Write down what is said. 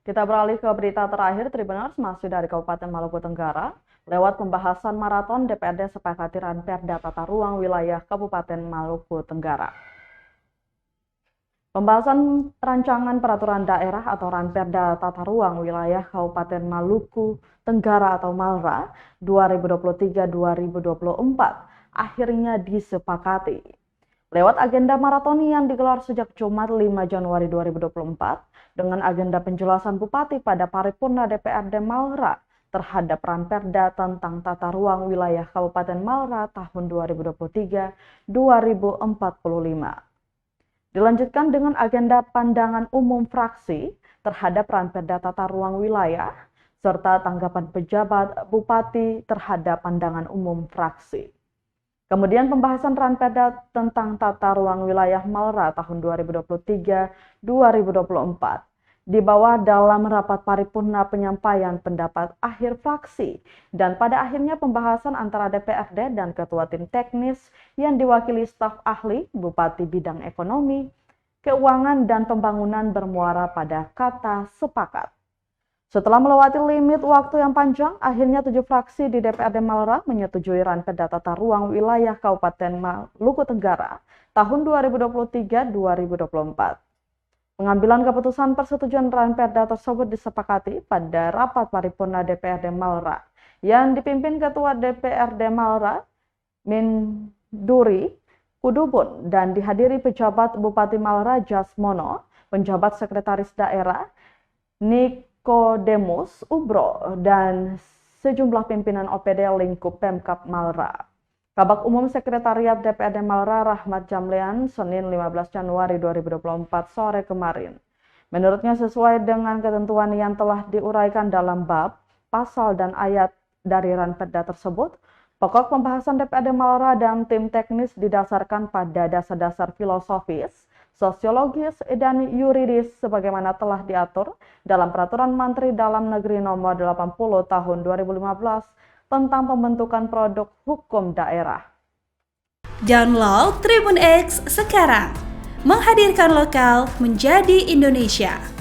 Kita beralih ke berita terakhir, Tribuners, masih dari Kabupaten Maluku Tenggara. Lewat pembahasan maraton, DPRD sepakati Ranperda Tata Ruang Wilayah Kabupaten Maluku Tenggara. Pembahasan rancangan peraturan daerah atau Ranperda Tata Ruang Wilayah Kabupaten Maluku Tenggara atau MALRA 2023-2024 akhirnya disepakati. Lewat agenda maraton yang digelar sejak Jumat 5 Januari 2024 dengan agenda penjelasan Bupati pada paripurna DPRD MALRA terhadap Ranperda tentang tata ruang wilayah Kabupaten MALRA tahun 2023-2045. Dilanjutkan dengan agenda pandangan umum fraksi terhadap Ranperda tata ruang wilayah serta tanggapan pejabat Bupati terhadap pandangan umum fraksi. Kemudian pembahasan Ranperda tentang tata ruang wilayah MALRA tahun 2023-2024 dibawa dalam rapat paripurna penyampaian pendapat akhir fraksi dan pada akhirnya pembahasan antara DPRD dan Ketua Tim Teknis yang diwakili staf ahli Bupati Bidang Ekonomi, Keuangan dan Pembangunan bermuara pada kata sepakat. Setelah melewati limit waktu yang panjang, akhirnya 7 fraksi di DPRD MALRA menyetujui Ranperda Tata Ruang Wilayah Kabupaten Maluku Tenggara tahun 2023-2024. Pengambilan keputusan persetujuan Ranperda tersebut disepakati pada rapat paripurna DPRD MALRA yang dipimpin Ketua DPRD MALRA Minduri Kudubun dan dihadiri pejabat Bupati MALRA Jasmono, penjabat Sekretaris Daerah Nikodemus Ubro dan sejumlah pimpinan OPD lingkup Pemkab MALRA. Kabak Umum Sekretariat DPRD MALRA Rahmat Jamlian Senin 15 Januari 2024 sore kemarin. Menurutnya sesuai dengan ketentuan yang telah diuraikan dalam bab, pasal dan ayat dari Ranperda tersebut, pokok pembahasan DPRD MALRA dan tim teknis didasarkan pada dasar-dasar filosofis, sosiologis, dan yuridis sebagaimana telah diatur dalam Peraturan Menteri Dalam Negeri Nomor 80 Tahun 2015 tentang pembentukan produk hukum daerah. Download Tribun X sekarang, menghadirkan lokal menjadi Indonesia.